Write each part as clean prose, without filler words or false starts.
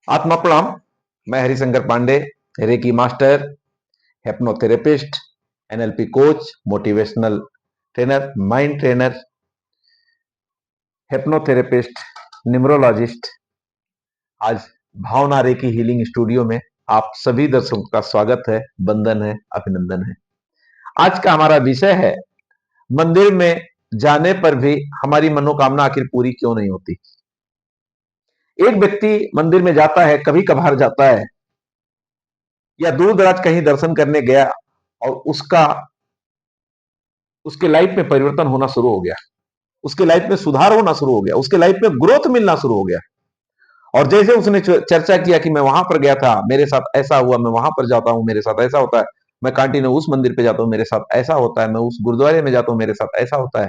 आत्मा प्रणाम। मैं Harishankar Pandey, reiki master, hypnotherapist, NLP coach, motivational trainer, mind trainer, hypnotherapist, numerologist. आज भावना रेकी हीलिंग स्टूडियो में आप सभी दर्शकों का स्वागत है, वंदन है, अभिनंदन है। आज का हमारा विषय है, मंदिर में जाने पर भी हमारी मनोकामना आखिर पूरी क्यों नहीं होती। एक व्यक्ति मंदिर में जाता है, कभी कभार जाता है या दूर दराज कहीं दर्शन करने गया और उसके लाइफ में परिवर्तन होना शुरू हो गया, उसके लाइफ में सुधार होना शुरू हो गया, उसके लाइफ में ग्रोथ मिलना शुरू हो गया। और जैसे उसने चर्चा किया कि मैं वहां पर गया था, मेरे साथ ऐसा हुआ, मैं वहां पर जाता हूं, मेरे साथ ऐसा होता है, मैं कंटिन्यू उस मंदिर पे जाता हूं, मेरे साथ ऐसा होता है, मैं उस गुरुद्वारे में जाता हूं, मेरे साथ ऐसा होता है।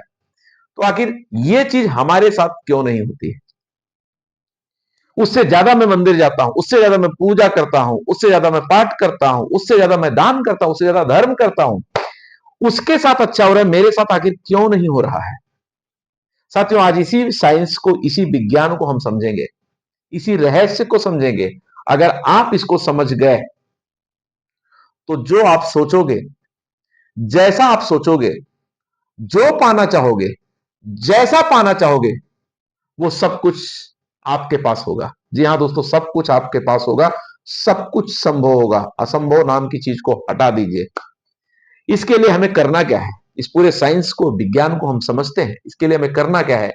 तो आखिर ये चीज हमारे साथ क्यों नहीं होती है? उससे ज्यादा मैं मंदिर जाता हूं, उससे ज्यादा मैं पूजा करता हूं, उससे ज्यादा मैं पाठ करता हूं, उससे ज्यादा मैं दान करता हूं, उससे ज्यादा धर्म करता हूं, उसके साथ अच्छा हो रहा है, मेरे साथ आखिर क्यों नहीं हो रहा है? साथियों, आज इसी साइंस को, इसी विज्ञान को हम समझेंगे, इसी रहस्य को समझेंगे। अगर आप इसको समझ गए तो जो आप सोचोगे, जैसा आप सोचोगे, जो पाना चाहोगे, जैसा पाना चाहोगे, वो सब कुछ आपके पास होगा। जी हां दोस्तों, सब कुछ आपके पास होगा, सब कुछ संभव होगा। असंभव नाम की चीज को हटा दीजिए। इसके लिए हमें करना क्या है? इस पूरे साइंस को, विज्ञान को हम समझते हैं, इसके लिए हमें करना क्या है?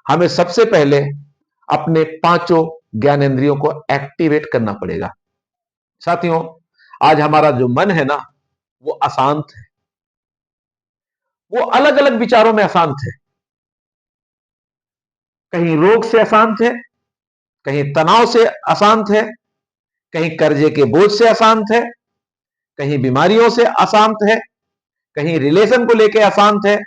हमें सबसे पहले अपने पांचों ज्ञानेंद्रियों को एक्टिवेट करना पड़ेगा। साथियों, आज हमारा जो मन है ना, वो अशांत है, वो अलग अलग विचारों में अशांत है। कहीं रोग से अशांत है, कहीं तनाव से अशांत है, कहीं कर्जे के बोझ से अशांत है, कहीं बीमारियों से अशांत है, कहीं रिलेशन को लेकर अशांत है,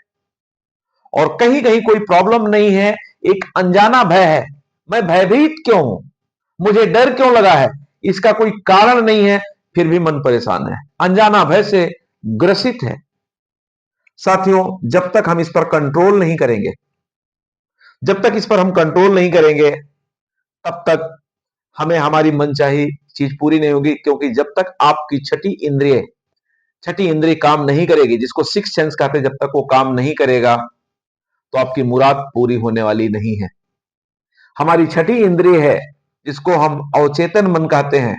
और कहीं कहीं कोई प्रॉब्लम नहीं है, एक अनजाना भय है। मैं भयभीत क्यों हूं, मुझे डर क्यों लगा है, इसका कोई कारण नहीं है, फिर भी मन परेशान है, अनजाना भय से ग्रसित है। साथियों, जब तक हम इस पर कंट्रोल नहीं करेंगे, जब तक इस पर हम कंट्रोल नहीं करेंगे, तब तक हमें हमारी मनचाही चीज पूरी नहीं होगी। क्योंकि जब तक आपकी छठी इंद्रिय काम नहीं करेगी, जिसको सिक्स सेंस कहते हैं, जब तक वो काम नहीं करेगा तो आपकी मुराद पूरी होने वाली नहीं है। हमारी छठी इंद्रिय है, जिसको हम अवचेतन मन कहते हैं,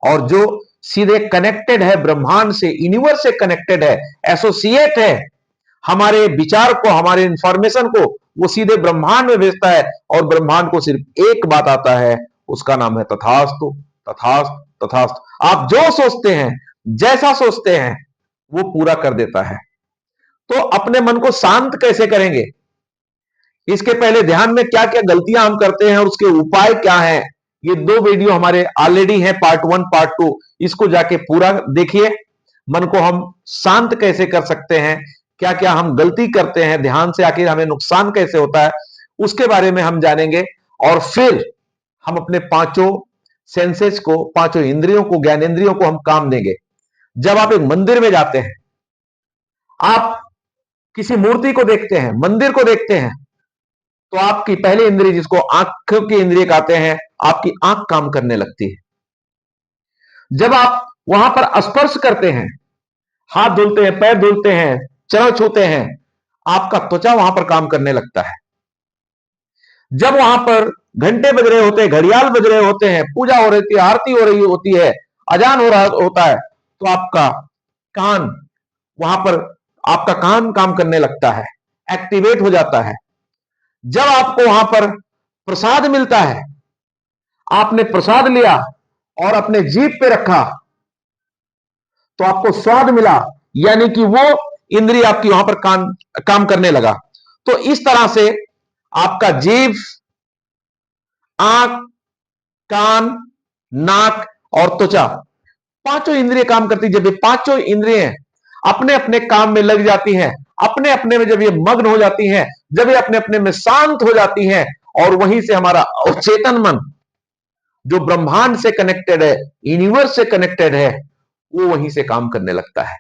और जो सीधे कनेक्टेड है ब्रह्मांड से, यूनिवर्स से कनेक्टेड है, एसोसिएट है। हमारे विचार को, हमारे इंफॉर्मेशन को वो सीधे ब्रह्मांड में भेजता है, और ब्रह्मांड को सिर्फ एक बात आता है, उसका नाम है तथास्तु, तथास्तु, तथास्तु। आप जो सोचते हैं, जैसा सोचते हैं, वो पूरा कर देता है। तो अपने मन को शांत कैसे करेंगे? इसके पहले ध्यान में क्या क्या गलतियां हम करते हैं और उसके उपाय क्या हैं, ये दो वीडियो हमारे ऑलरेडी हैं, पार्ट 1, पार्ट 2। इसको जाके पूरा देखिए। मन को हम शांत कैसे कर सकते हैं, क्या क्या हम गलती करते हैं, ध्यान से आखिर हमें नुकसान कैसे होता है, उसके बारे में हम जानेंगे। और फिर हम अपने पांचों सेंसेस को, पांचों इंद्रियों को, ज्ञानेंद्रियों को हम काम देंगे। जब आप एक मंदिर में जाते हैं, आप किसी मूर्ति को देखते हैं, मंदिर को देखते हैं, तो आपकी पहली इंद्रिय, जिसको आंख की इंद्रिय कहते हैं, आपकी आंख काम करने लगती है। जब आप वहां पर स्पर्श करते हैं, हाथ धुलते हैं, पैर धुलते हैं, चरण छूते हैं, आपका त्वचा वहां पर काम करने लगता है। जब वहां पर घंटे बज रहे होते हैं, घड़ियाल बज रहे होते हैं, पूजा हो रही है, आरती हो रही होती है, अजान हो रहा होता है, तो आपका कान, वहां पर आपका कान काम करने लगता है, एक्टिवेट हो जाता है। जब आपको वहां पर प्रसाद मिलता है, आपने प्रसाद लिया और अपने जीभ पे रखा, तो आपको स्वाद मिला, यानी कि वो इंद्रिय आपकी वहां पर काम करने लगा। तो इस तरह से आपका जीभ, आंख, कान, नाक और त्वचा, पांचों इंद्रिय काम करती। जब ये पांचों इंद्रिय अपने अपने काम में लग जाती हैं, अपने अपने में जब ये मग्न हो जाती हैं, जब ये अपने अपने में शांत हो जाती हैं, और वहीं से हमारा अवचेतन मन, जो ब्रह्मांड से कनेक्टेड है, यूनिवर्स से कनेक्टेड है, वो वहीं से काम करने लगता है।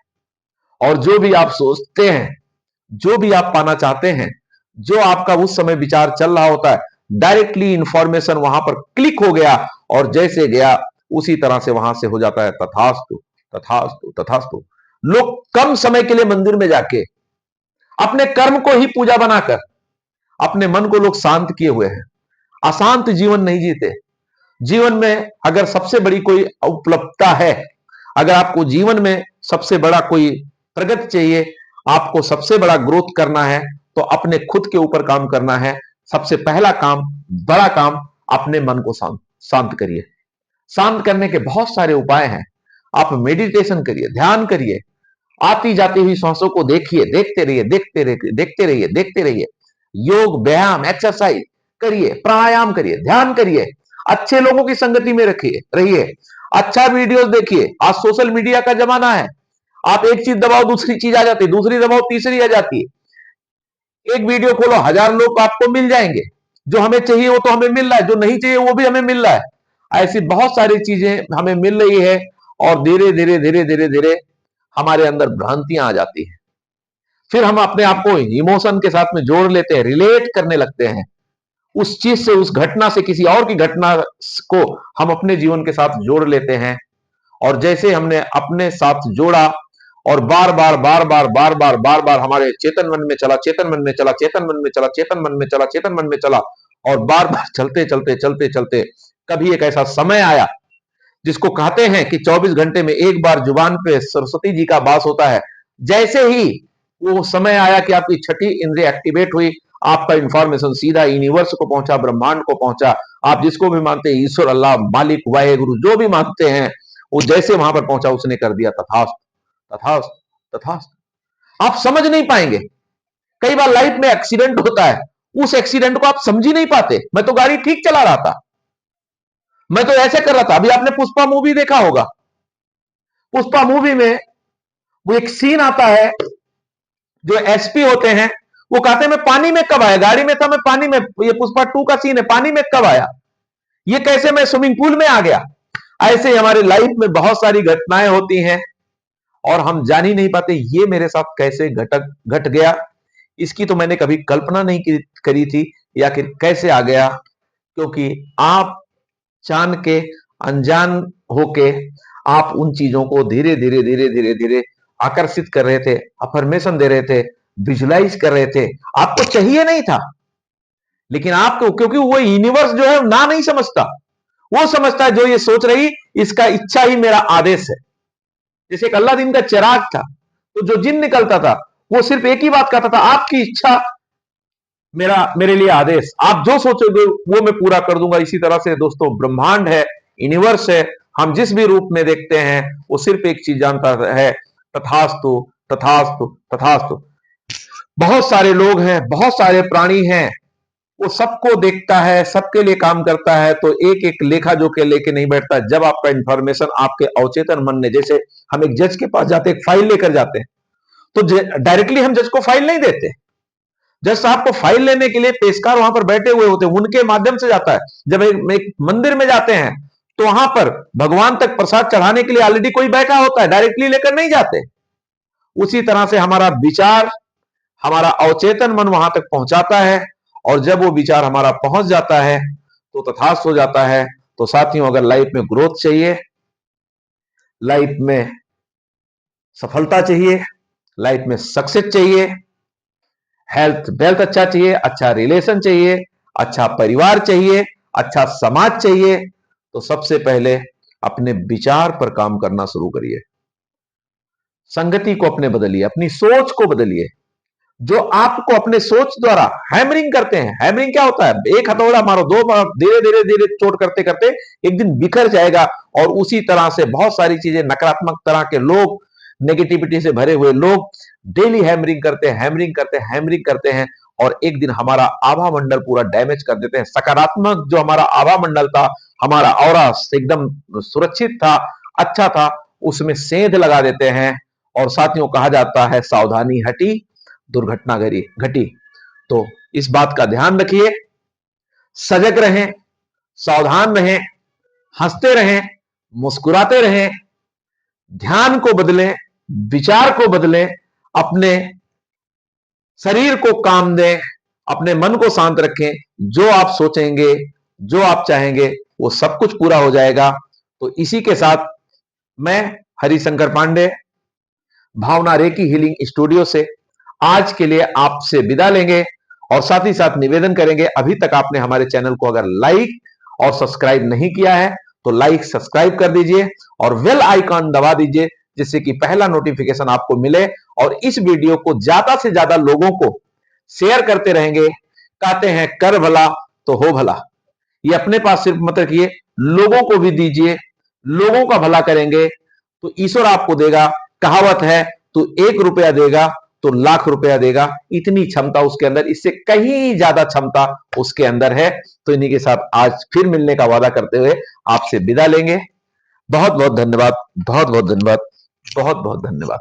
और जो भी आप सोचते हैं, जो भी आप पाना चाहते हैं, जो आपका उस समय विचार चल रहा होता है, डायरेक्टली इंफॉर्मेशन वहां पर क्लिक हो गया, और जैसे गया उसी तरह से वहां से हो जाता है तथास्तु तथास्तु तथास्तु। लोग कम समय के लिए मंदिर में जाके अपने कर्म को ही पूजा बनाकर अपने मन को लोग शांत किए हुए हैं, अशांत जीवन नहीं जीते। जीवन में अगर सबसे बड़ी कोई उपलब्धता है, अगर आपको जीवन में सबसे बड़ा कोई प्रगति चाहिए, आपको सबसे बड़ा ग्रोथ करना है, तो अपने खुद के ऊपर काम करना है। सबसे पहला काम, बड़ा काम, अपने मन को शांत शांत करिए। शांत करने के बहुत सारे उपाय हैं। आप मेडिटेशन करिए, ध्यान करिए, आती जाती हुई सांसों को देखिए, देखते रहिए, देखते रहिए, देखते रहिए, देखते रहिए। योग, व्यायाम, एक्सरसाइज करिए, प्राणायाम करिए, ध्यान करिए, अच्छे लोगों की संगति में रखिए रहिए, अच्छा वीडियोस देखिए। आज सोशल मीडिया का जमाना है, आप एक चीज दबाओ दूसरी चीज आ जाती है, दूसरी दबाओ तीसरी आ जाती है। एक वीडियो खोलो, 1000 लोग आपको मिल जाएंगे। जो हमें चाहिए वो तो हमें मिल रहा है, जो नहीं चाहिए वो भी हमें मिल रहा है। ऐसी बहुत सारी चीजें हमें मिल रही है और धीरे धीरे धीरे धीरे धीरे हमारे अंदर भ्रांतियां आ जाती हैं। फिर हम अपने आप को इमोशन के साथ में जोड़ लेते हैं, रिलेट करने लगते हैं उस चीज से, उस घटना से, किसी और की घटना को हम अपने जीवन के साथ जोड़ लेते हैं। और जैसे हमने अपने साथ जोड़ा और बार बार बार बार बार बार बार बार हमारे चेतन मन में चला, चेतन मन में चला, चेतन मन में चला, चेतन मन में चला, चेतन मन में चला, और बार बार चलते चलते चलते चलते कभी एक ऐसा समय आया जिसको कहते हैं कि 24 घंटे में एक बार जुबान पे सरस्वती जी का वास होता है। जैसे ही वो समय आया कि आपकी छठी इंद्रिय एक्टिवेट हुई, आपका इंफॉर्मेशन सीधा यूनिवर्स को पहुंचा, ब्रह्मांड को पहुंचा। आप जिसको भी मानते हैं, ईश्वर, अल्लाह, मालिक, वाहेगुरु, जो भी मानते हैं, वो जैसे वहां पर पहुंचा उसने कर दिया तथास्तु तथास्तु तथास्तु। आप समझ नहीं पाएंगे। कई बार लाइफ में एक्सीडेंट होता है, उस एक्सीडेंट को आप समझ ही नहीं पाते। मैं तो गाड़ी ठीक चला रहा था, मैं तो ऐसे कर रहा था। अभी आपने पुष्पा मूवी देखा होगा। पुष्पा मूवी में वो एक सीन आता है, जो एसपी होते हैं वो कहते हैं मैं पानी में कब आया, गाड़ी में था मैं पानी में, ये पुष्पा 2 का सीन है, पानी में कब आया, ये कैसे मैं स्विमिंग पूल में आ गया। ऐसे ही हमारी लाइफ में बहुत सारी घटनाएं होती हैं और हम जान ही नहीं पाते ये मेरे साथ कैसे घट गया। इसकी तो मैंने कभी कल्पना नहीं करी थी, या फिर कैसे आ गया। क्योंकि आप जान के, अनजान होके आप उन चीजों को धीरे धीरे धीरे धीरे धीरे आकर्षित कर रहे थे, अफर्मेशन दे रहे थे, विजुलाइज कर रहे थे। आपको चाहिए नहीं था, लेकिन आपको, क्योंकि वो यूनिवर्स जो है ना नहीं समझता, वो समझता है जो ये सोच रही इसका इच्छा ही मेरा आदेश है। जैसे एक अल्लाह दिन का चिराग था, तो जो जिन निकलता था वो सिर्फ एक ही बात कहता था, आपकी इच्छा मेरे लिए आदेश, आप जो सोचोगे वो मैं पूरा कर दूंगा। इसी तरह से दोस्तों ब्रह्मांड है, यूनिवर्स है, हम जिस भी रूप में देखते हैं वो सिर्फ एक चीज जानता है, तथास्तु तथास्तु तथास्तु। बहुत सारे लोग हैं, बहुत सारे प्राणी हैं, वो सबको देखता है, सबके लिए काम करता है, तो एक एक लेखा जोखे लेके नहीं बैठता। जब आपका इंफॉर्मेशन आपके अवचेतन मन ने, जैसे हम एक जज के पास जाते हैं, एक फाइल लेकर जाते हैं, तो डायरेक्टली हम जज को फाइल नहीं देते। जज साहब को फाइल लेने के लिए पेशकार वहां पर बैठे हुए होते हैं, उनके माध्यम से जाता है। जब एक मंदिर में जाते हैं तो वहां पर भगवान तक प्रसाद चढ़ाने के लिए ऑलरेडी कोई बैठा होता है, डायरेक्टली लेकर नहीं जाते। उसी तरह से हमारा विचार, हमारा अवचेतन मन वहां तक पहुंचाता है, और जब वो विचार हमारा पहुंच जाता है तो तथास्थ हो जाता है। तो साथियों, अगर लाइफ में ग्रोथ चाहिए, लाइफ में सफलता चाहिए, लाइफ में सक्सेस चाहिए, हेल्थ वेल्थ अच्छा चाहिए, अच्छा रिलेशन चाहिए, अच्छा परिवार चाहिए, अच्छा समाज चाहिए, तो सबसे पहले अपने विचार पर काम करना शुरू करिए। संगति को अपने बदलिए, अपनी सोच को बदलिए। जो आपको अपने सोच द्वारा हैमरिंग करते हैं, हैमरिंग क्या होता है, एक हथौड़ा मारो, दो मारो, धीरे धीरे धीरे चोट करते करते एक दिन बिखर जाएगा। और उसी तरह से बहुत सारी चीजें, नकारात्मक तरह के लोग, नेगेटिविटी से भरे हुए लोग डेली हैमरिंग करते हैं, हैमरिंग करते हैं, हैमरिंग करते हैं, और एक दिन हमारा आभा मंडल पूरा डैमेज कर देते हैं। सकारात्मक जो हमारा आभा मंडल था, हमारा ऑरा एकदम सुरक्षित था, अच्छा था, उसमें सेंध लगा देते हैं। और साथियों, कहा जाता है सावधानी हटी दुर्घटना घटी। तो इस बात का ध्यान रखिए, सजग रहें, सावधान रहें, हंसते रहें, मुस्कुराते रहें, ध्यान को बदलें, विचार को बदलें, अपने शरीर को काम दें, अपने मन को शांत रखें। जो आप सोचेंगे जो आप चाहेंगे वो सब कुछ पूरा हो जाएगा। तो इसी के साथ मैं हरिशंकर पांडे, भावना रेकी हीलिंग स्टूडियो से आज के लिए आपसे विदा लेंगे और साथ ही साथ निवेदन करेंगे, अभी तक आपने हमारे चैनल को अगर लाइक और सब्सक्राइब नहीं किया है तो लाइक सब्सक्राइब कर दीजिए और बेल आइकॉन दबा दीजिए, जिससे कि पहला नोटिफिकेशन आपको मिले। और इस वीडियो को ज्यादा से ज्यादा लोगों को शेयर करते रहेंगे। कहते हैं कर भला तो हो भला, ये अपने पास सिर्फ मत रखिए, लोगों को भी दीजिए। लोगों का भला करेंगे तो ईश्वर आपको देगा। कहावत है, तू 1 रुपया देगा तो लाख रुपया देगा, इतनी क्षमता उसके अंदर, इससे कहीं ज्यादा क्षमता उसके अंदर है। तो इन्हीं के साथ आज फिर मिलने का वादा करते हुए आपसे विदा लेंगे। बहुत बहुत धन्यवाद, बहुत बहुत धन्यवाद, बहुत बहुत धन्यवाद।